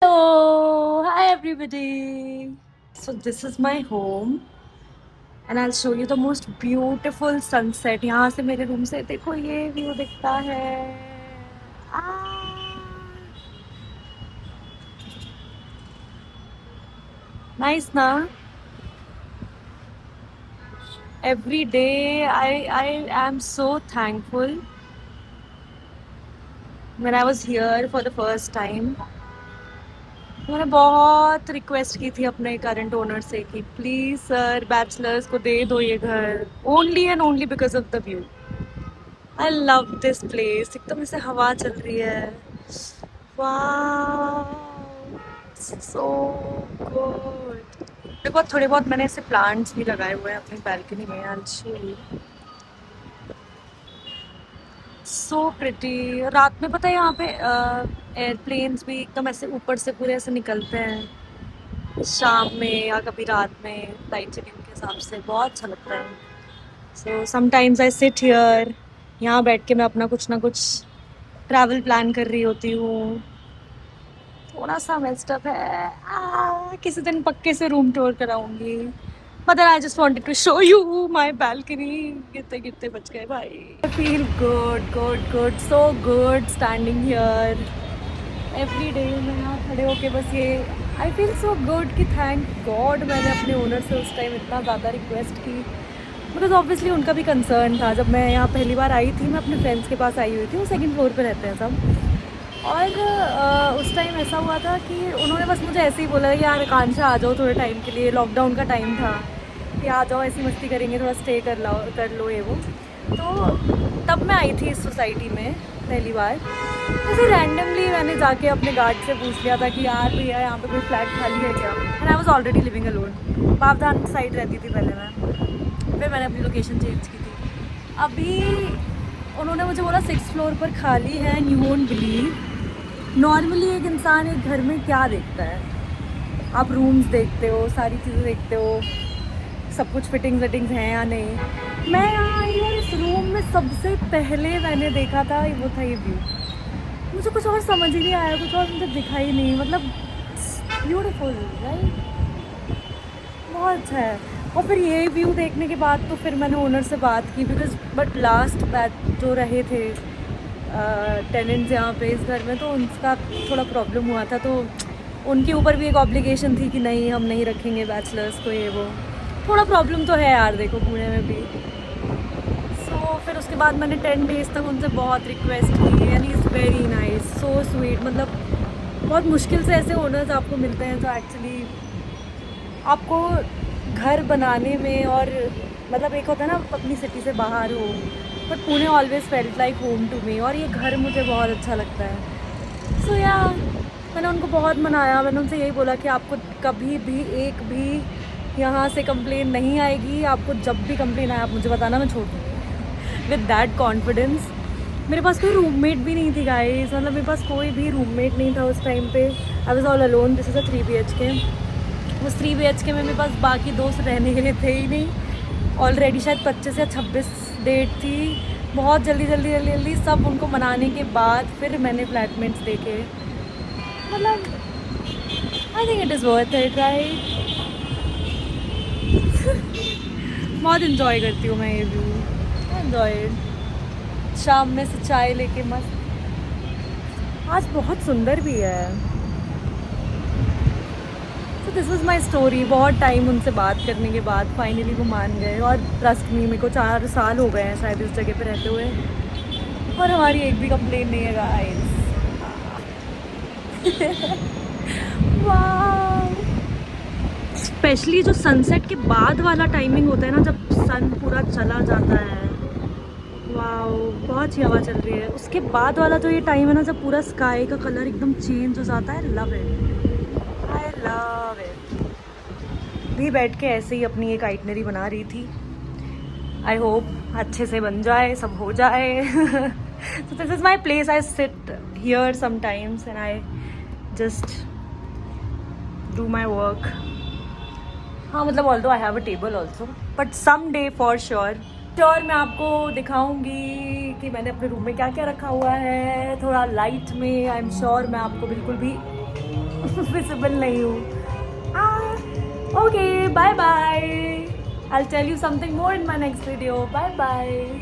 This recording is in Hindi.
Hello, hi everybody. So this is my home and I'll show you the most beautiful sunset. यहाँ से मेरे रूम से देखो ये व्यू दिखता है. Nice ना? Every day I am so thankful when I was here for the first time. मैंने बहुत रिक्वेस्ट की थी अपने करंट ओनर से कि प्लीज सर बैचलर्स को दे दो ये घर, only and only because of the view. I love this place. एकदम ऐसे हवा चल रही है. वाह, सो गुड. देखो थोड़े बहुत मैंने ऐसे प्लांट्स भी लगाए हुए हैं अपनी बैल्कनी में. अच्छी, सो प्रिटी. रात में पता है यहाँ पे एयरप्लेन्स भी एकदम ऐसे ऊपर से पूरे ऐसे निकलते हैं शाम में या कभी रात में लाइट सेटिंग के हिसाब से. बहुत अच्छा लगता है. So sometimes I sit here. यहाँ बैठ के मैं अपना कुछ ना कुछ ट्रैवल प्लान कर रही होती हूँ. थोड़ा सा मेस्ड अप है. किसी दिन पक्के से रूम टूर कराऊंगी. But then I just wanted to show you my balcony. गिरते गिरते बच गए भाई. I feel good, good, good, so good standing here. Every day मैं यहाँ खड़े होके बस ये I feel so good कि thank God मैंने अपने ओनर से उस टाइम इतना ज़्यादा रिक्वेस्ट की. बिकॉज ऑब्वियसली उनका भी कंसर्न था. जब मैं यहाँ पहली बार आई थी, मैं अपने फ्रेंड्स के पास आई हुई थी. वो सेकंड फ्लोर पे रहते हैं सब. और उस टाइम ऐसा हुआ था कि उन्होंने बस मुझे ऐसे ही बोला यार आकांक्षा आ जाओ थोड़े टाइम के लिए. लॉकडाउन का टाइम था कि आ जाओ, ऐसी मस्ती करेंगे, थोड़ा स्टे कर लो ये वो. तो तब मैं आई थी इस सोसाइटी में पहली बार. ऐसे रैंडमली मैंने जाके अपने गार्ड से पूछ लिया था कि यार भैया यहाँ पे कोई फ्लैट खाली है क्या. And I was already living alone. पावधान साइड रहती थी पहले मैं. फिर मैंने अपनी लोकेशन चेंज की थी. अभी उन्होंने मुझे बोला 6th फ्लोर पर खाली है. And you won't believe, normally एक इंसान एक घर में क्या देखता है, आप रूम्स देखते हो, सारी चीज़ें देखते हो, सब कुछ फिटिंग्स हैं या नहीं. मैं यहाँ आई और इस रूम में सबसे पहले मैंने देखा था वो था ये व्यू. मुझे कुछ और समझ ही नहीं आया, कुछ और मुझे दिखा ही नहीं. मतलब ब्यूटीफुल राइट, बहुत अच्छा है. और फिर ये व्यू देखने के बाद तो फिर मैंने ओनर से बात की. बिकॉज बट लास्ट बैच जो रहे थे टेनेंट्स यहाँ पे इस घर में, तो उनका थोड़ा प्रॉब्लम हुआ था. तो उनके ऊपर भी एक ऑब्लिगेशन थी कि नहीं हम नहीं रखेंगे बैचलर्स को ये वो. थोड़ा प्रॉब्लम तो है यार देखो पुणे में भी. सो फिर उसके बाद मैंने 10 डेज़ तक उनसे बहुत रिक्वेस्ट की. And is very nice, so sweet. मतलब बहुत मुश्किल से ऐसे ओनर्स आपको मिलते हैं जो एक्चुअली आपको घर बनाने में, और मतलब एक होता है ना अपनी सिटी से बाहर हो, but Pune always felt like home to me. और ये घर मुझे बहुत अच्छा लगता है. सो या मैंने उनको बहुत मनाया. मैंने उनसे यही बोला कि आपको कभी भी एक भी यहाँ से कंप्लेन नहीं आएगी. आपको जब भी कंप्लेन आए आप मुझे बताना, मैं छोड़ दूँगी. With that confidence. मेरे पास कोई रूममेट भी नहीं थी गाइस. मतलब मेरे पास कोई भी रूममेट नहीं था उस टाइम पे. I was all alone. This is a 3 BHK. उस 3 BHK में मेरे पास बाकी दोस्त रहने के लिए थे ही नहीं. ऑलरेडी शायद 25 या 26 डेट थी. बहुत जल्दी सब उनको मनाने के बाद फिर मैंने फ्लैटमेट्स देखे. मतलब I think it is worth it right. बहुत इन्जॉय करती हूँ मैं ये व्यू. एन्जॉय शाम में से चाय लेके मस्त. आज बहुत सुंदर भी है. तो दिस वाज माय स्टोरी. बहुत टाइम उनसे बात करने के बाद फाइनली वो मान गए. और ट्रस्ट मी, मेरे को 4 साल हो गए हैं शायद इस जगह पे रहते हुए, और हमारी एक भी कंप्लेन नहीं है गाइस. वाह, स्पेशली जो सनसेट के बाद वाला टाइमिंग होता है ना, जब सन पूरा चला जाता है. वाह, बहुत ही हवा चल रही है. उसके बाद वाला जो ये टाइम है ना, जब पूरा स्काई का कलर एकदम चेंज हो जाता है. Love it, I love it. भी बैठ के ऐसे ही अपनी एक आइटनरी बना रही थी. आई होप अच्छे से बन जाए, सब हो जाए. So this is my place. I sit here sometimes and I just do my work. हाँ मतलब although I have a table also, but someday for sure मैं आपको दिखाऊंगी कि मैंने अपने रूम में क्या क्या रखा हुआ है. थोड़ा लाइट में आई एम श्योर मैं आपको बिल्कुल भी विजिबल नहीं हूँ. Okay, bye bye. I'll tell you something more in my next video. Bye bye.